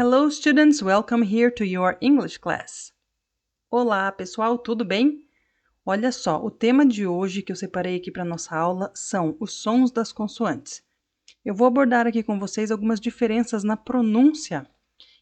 Hello students, welcome here to your English class. Olá pessoal, tudo bem? Olha só, o tema de hoje que eu separei aqui para nossa aula são os sons das consoantes. Eu vou abordar aqui com vocês algumas diferenças na pronúncia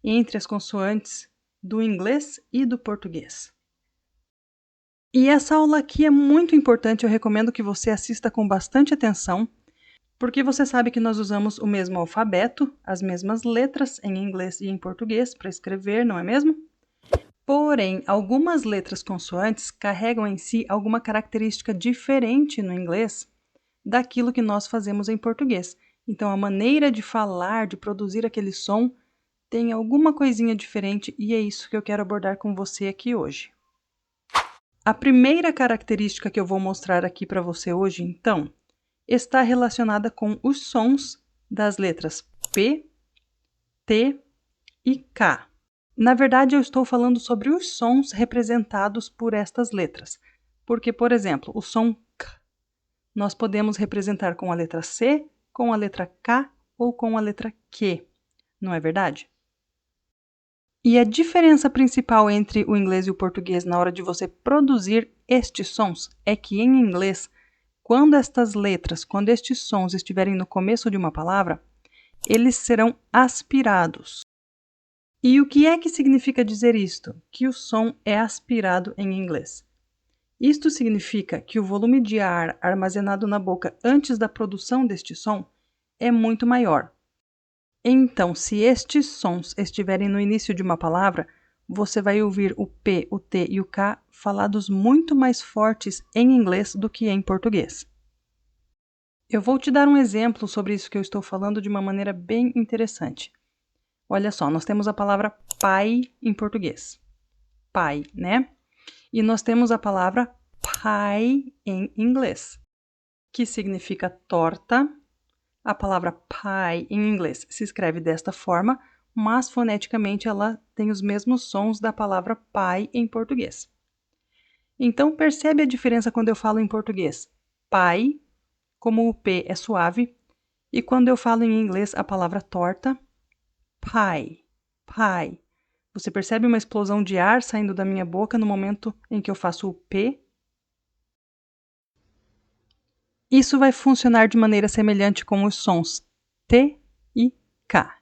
entre as consoantes do inglês e do português. E essa aula aqui é muito importante, eu recomendo que você assista com bastante atenção, porque você sabe que nós usamos o mesmo alfabeto, as mesmas letras em inglês e em português para escrever, não é mesmo? Porém, algumas letras consoantes carregam em si alguma característica diferente no inglês daquilo que nós fazemos em português. Então, a maneira de falar, de produzir aquele som, tem alguma coisinha diferente e é isso que eu quero abordar com você aqui hoje. A primeira característica que eu vou mostrar aqui para você hoje, então, está relacionada com os sons das letras P, T e K. Na verdade, eu estou falando sobre os sons representados por estas letras. Porque, por exemplo, o som K, nós podemos representar com a letra C, com a letra K ou com a letra Q. Não é verdade? E a diferença principal entre o inglês e o português na hora de você produzir estes sons é que em inglês, quando estes sons estiverem no começo de uma palavra, eles serão aspirados. E o que é que significa dizer isto? Que o som é aspirado em inglês. Isto significa que o volume de ar armazenado na boca antes da produção deste som é muito maior. Então, se estes sons estiverem no início de uma palavra, você vai ouvir o P, o T e o K falados muito mais fortes em inglês do que em português. Eu vou te dar um exemplo sobre isso que eu estou falando de uma maneira bem interessante. Olha só, nós temos a palavra pai em português. Pai, né? E nós temos a palavra pie em inglês, que significa torta. A palavra pie em inglês se escreve desta forma, mas foneticamente ela tem os mesmos sons da palavra pai em português. Então, percebe a diferença quando eu falo em português? Pai, como o P é suave, e quando eu falo em inglês a palavra torta, pie, pie. Você percebe uma explosão de ar saindo da minha boca no momento em que eu faço o P? Isso vai funcionar de maneira semelhante com os sons T e K.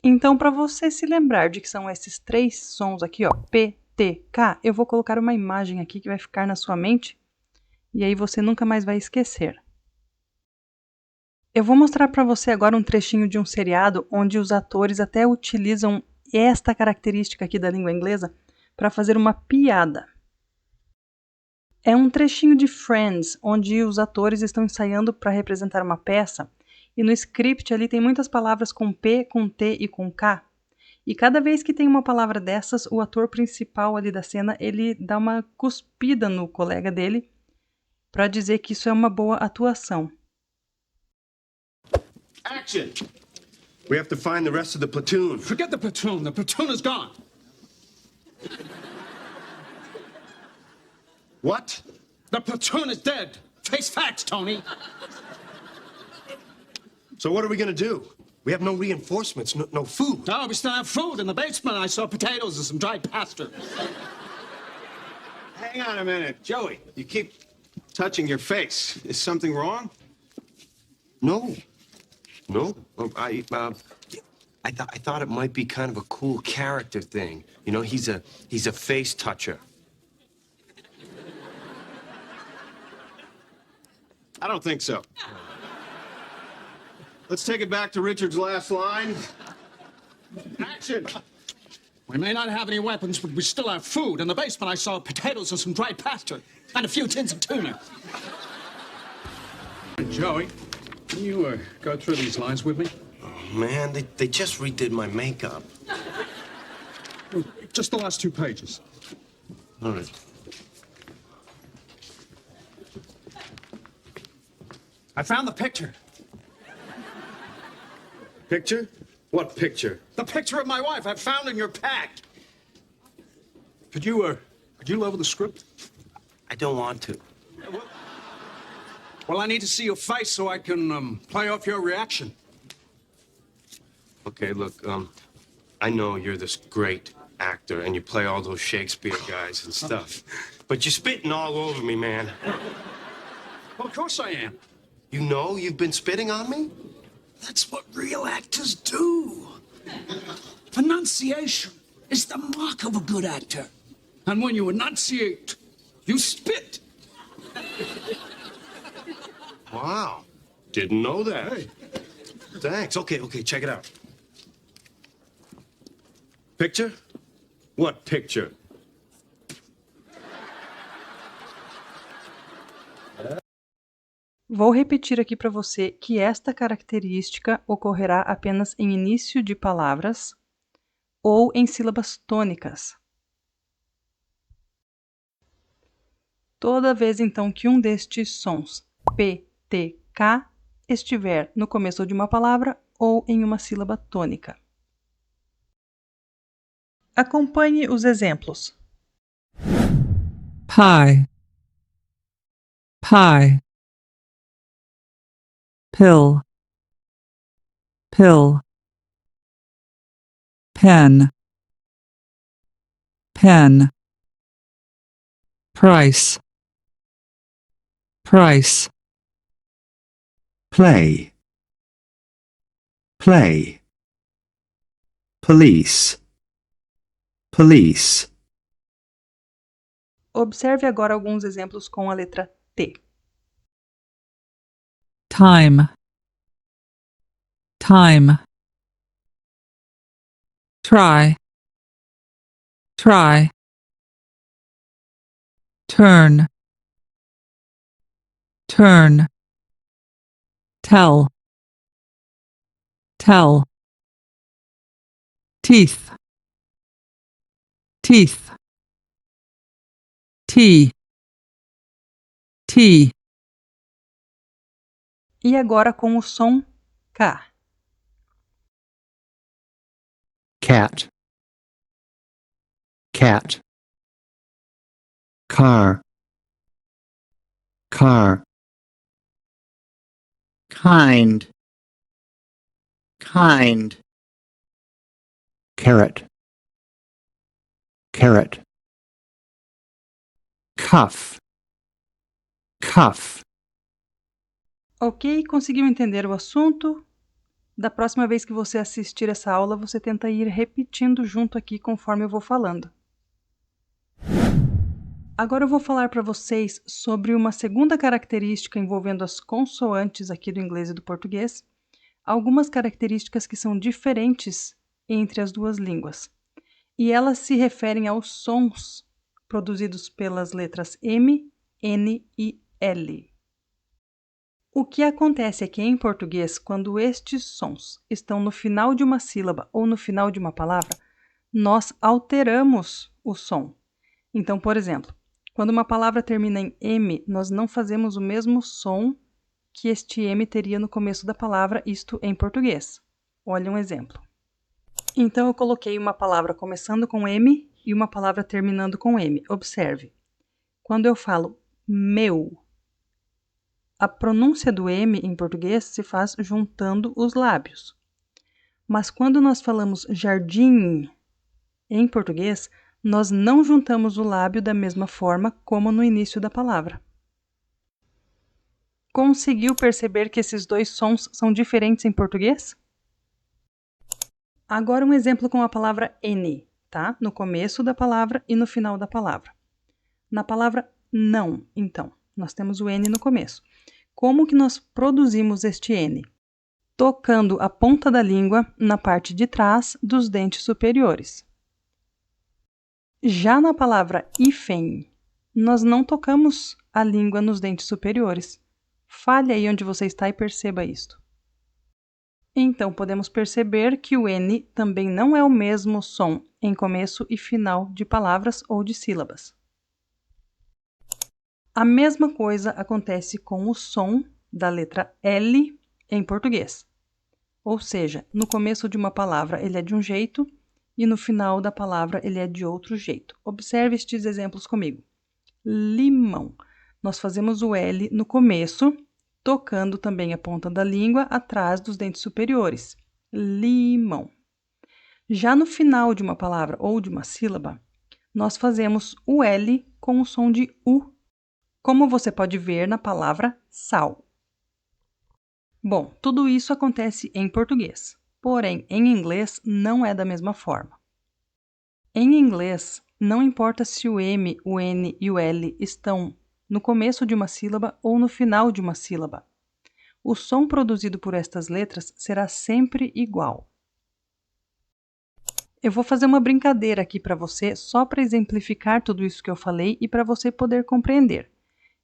Então, para você se lembrar de que são esses três sons aqui, ó, P, T, K, eu vou colocar uma imagem aqui que vai ficar na sua mente e aí você nunca mais vai esquecer. Eu vou mostrar para você agora um trechinho de um seriado onde os atores até utilizam esta característica aqui da língua inglesa para fazer uma piada. É um trechinho de Friends, onde os atores estão ensaiando para representar uma peça, e no script ali tem muitas palavras com P, com T e com K. E cada vez que tem uma palavra dessas, o ator principal ali da cena, ele dá uma cuspida no colega dele para dizer que isso é uma boa atuação. Action! We have to find the rest of the platoon. Forget the platoon. The platoon is gone. What? The platoon is dead. Face facts, Tony. So what are we gonna do? We have no reinforcements, no food. No, we still have food in the basement. I saw potatoes and some dried pasta. Hang on a minute. Joey, you keep touching your face. Is something wrong? No. No? I thought it might be kind of a cool character thing. You know, he's a face toucher. I don't think so. Let's take it back to Richard's last line. Action! We may not have any weapons, but we still have food. In the basement, I saw potatoes and some dried pasta. And a few tins of tuna. Joey, can you go through these lines with me? Oh, man, they just redid my makeup. Just the last 2 pages. All right. I found the picture. Picture? What picture? The picture of my wife I found in your pack. Could you level the script? I don't want to. Well, I need to see your face so I can play off your reaction. Okay, look, I know you're this great actor and you play all those Shakespeare guys and stuff, but you're spitting all over me, man. Well, of course I am. You know you've been spitting on me? That's what real actors do. Enunciation is the mark of a good actor. And when you enunciate, you spit. Wow. Didn't know that. Hey. Thanks. Okay, check it out. Picture? What picture? Vou repetir aqui para você que esta característica ocorrerá apenas em início de palavras ou em sílabas tônicas. Toda vez, então, que um destes sons P, T, K estiver no começo de uma palavra ou em uma sílaba tônica. Acompanhe os exemplos. Pie, pie. Pill, pill. Pen, pen. Price, price. Play, play. Police, police. Observe agora alguns exemplos com a letra T. Time, time. Try, try. Turn, turn. Tell, tell. Teeth, teeth. Tea, tea. E agora com o som K. Cat, cat. Car, car. Kind, kind. Carrot, carrot. Cuff, cuff. Ok? Conseguiu entender o assunto? Da próxima vez que você assistir essa aula, você tenta ir repetindo junto aqui conforme eu vou falando. Agora eu vou falar para vocês sobre uma segunda característica envolvendo as consoantes aqui do inglês e do português, algumas características que são diferentes entre as duas línguas. E elas se referem aos sons produzidos pelas letras M, N e L. O que acontece é que em português, quando estes sons estão no final de uma sílaba ou no final de uma palavra, nós alteramos o som. Então, por exemplo, quando uma palavra termina em M, nós não fazemos o mesmo som que este M teria no começo da palavra, isto em português. Olha um exemplo. Então, eu coloquei uma palavra começando com M e uma palavra terminando com M. Observe. Quando eu falo meu, a pronúncia do M em português se faz juntando os lábios. Mas quando nós falamos jardim em português, nós não juntamos o lábio da mesma forma como no início da palavra. Conseguiu perceber que esses dois sons são diferentes em português? Agora um exemplo com a palavra N, tá? No começo da palavra e no final da palavra. Na palavra não, então, nós temos o N no começo. Como que nós produzimos este N? Tocando a ponta da língua na parte de trás dos dentes superiores. Já na palavra hífen, nós não tocamos a língua nos dentes superiores. Fale aí onde você está e perceba isto. Então, podemos perceber que o N também não é o mesmo som em começo e final de palavras ou de sílabas. A mesma coisa acontece com o som da letra L em português. Ou seja, no começo de uma palavra ele é de um jeito e no final da palavra ele é de outro jeito. Observe estes exemplos comigo. Limão. Nós fazemos o L no começo, tocando também a ponta da língua atrás dos dentes superiores. limão. Já no final de uma palavra ou de uma sílaba, nós fazemos o L com o som de U, como você pode ver na palavra sal. Bom, tudo isso acontece em português, porém, em inglês não é da mesma forma. Em inglês, não importa se o M, o N e o L estão no começo de uma sílaba ou no final de uma sílaba. O som produzido por estas letras será sempre igual. Eu vou fazer uma brincadeira aqui para você, só para exemplificar tudo isso que eu falei e para você poder compreender.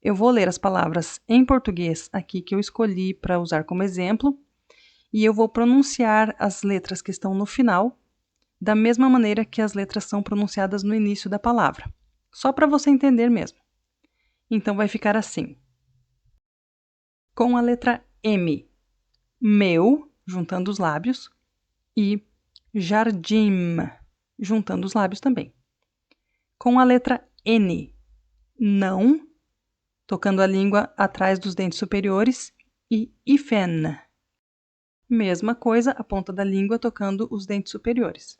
Eu vou ler as palavras em português aqui que eu escolhi para usar como exemplo, e eu vou pronunciar as letras que estão no final, da mesma maneira que as letras são pronunciadas no início da palavra, só para você entender mesmo. Então vai ficar assim. Com a letra M, meu, juntando os lábios, e jardim, juntando os lábios também. Com a letra N, não, tocando a língua atrás dos dentes superiores, e hífen. Mesma coisa, a ponta da língua tocando os dentes superiores.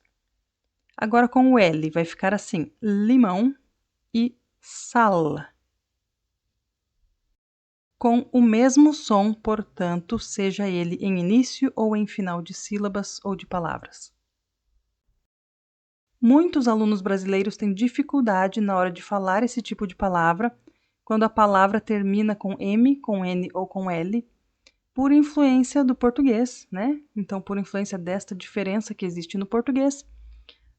Agora com o L, vai ficar assim, limão e sal. Com o mesmo som, portanto, seja ele em início ou em final de sílabas ou de palavras. Muitos alunos brasileiros têm dificuldade na hora de falar esse tipo de palavra, quando a palavra termina com M, com N ou com L, por influência do português, né? Então, por influência desta diferença que existe no português,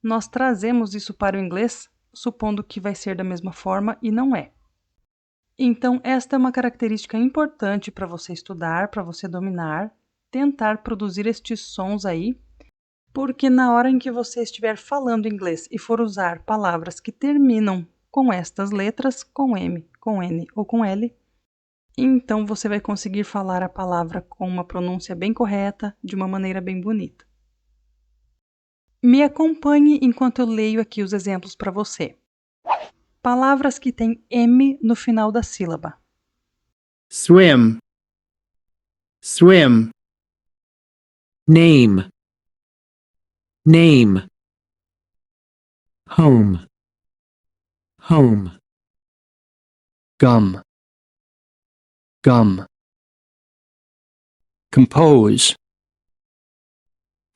nós trazemos isso para o inglês, supondo que vai ser da mesma forma e não é. Então, esta é uma característica importante para você estudar, para você dominar, tentar produzir estes sons aí, porque na hora em que você estiver falando inglês e for usar palavras que terminam com estas letras, com M, com N ou com L, então você vai conseguir falar a palavra com uma pronúncia bem correta, de uma maneira bem bonita. Me acompanhe enquanto eu leio aqui os exemplos para você. Palavras que têm M no final da sílaba. swim, swim, name, name, home, home, gum, gum, compose,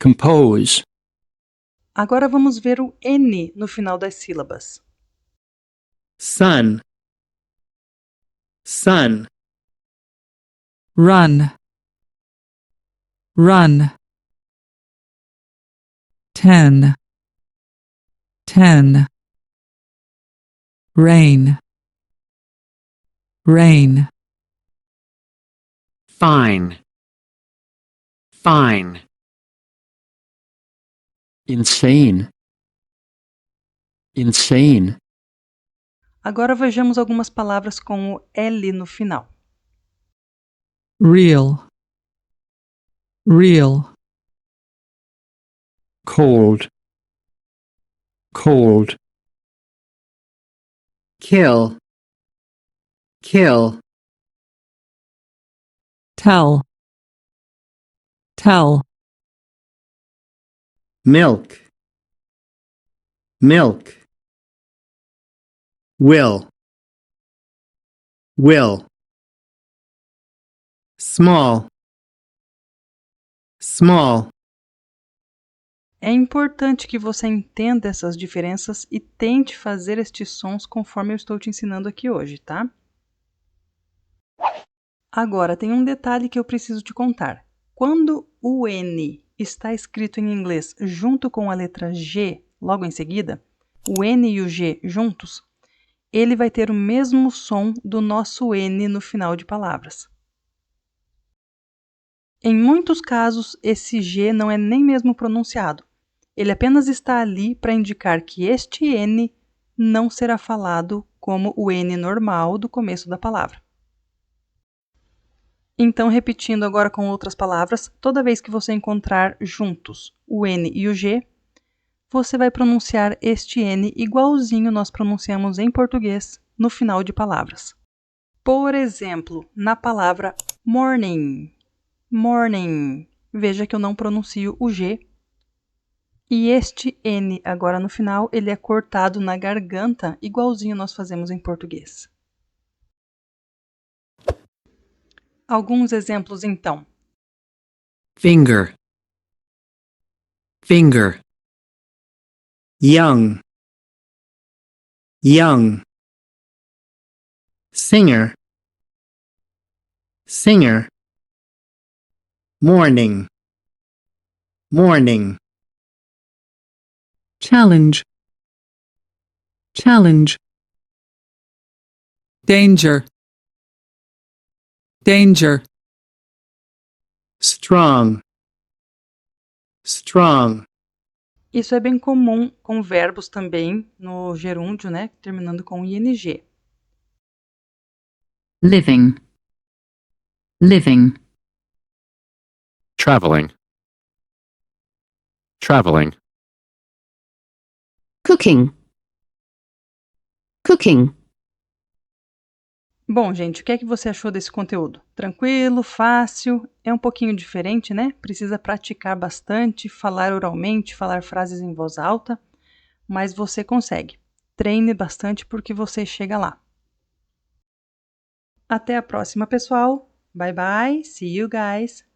compose, Agora vamos ver o N no final das sílabas. sun, sun, run, run. 10, 10. Rain, rain. fine, fine, insane, insane, Agora vejamos algumas palavras com o L no final. Real, real. cold, cold, kill, kill, Tell, tell. milk, milk, will, will, small, small, É importante que você entenda essas diferenças e tente fazer estes sons conforme eu estou te ensinando aqui hoje, tá? Agora, tem um detalhe que eu preciso te contar. Quando o N está escrito em inglês junto com a letra G, logo em seguida, o N e o G juntos, ele vai ter o mesmo som do nosso N no final de palavras. Em muitos casos, esse G não é nem mesmo pronunciado. Ele apenas está ali para indicar que este N não será falado como o N normal do começo da palavra. Então, repetindo agora com outras palavras, toda vez que você encontrar juntos o N e o G, você vai pronunciar este N igualzinho nós pronunciamos em português no final de palavras. Por exemplo, na palavra morning, morning, Veja que eu não pronuncio o G. E este N agora no final, ele é cortado na garganta, igualzinho nós fazemos em português. Alguns exemplos então. Finger. Finger. Young. Young. Singer. Singer. Morning. Morning. challenge, challenge, danger, danger, Strong. Strong. Isso é bem comum com verbos também no gerúndio, né, terminando com ing. living, living, traveling, traveling, cooking, cooking, Bom, gente, o que é que você achou desse conteúdo? Tranquilo, fácil, é um pouquinho diferente, né? Precisa praticar bastante, falar oralmente, falar frases em voz alta, mas você consegue. Treine bastante porque você chega lá. Até a próxima, pessoal. Bye bye, see you guys.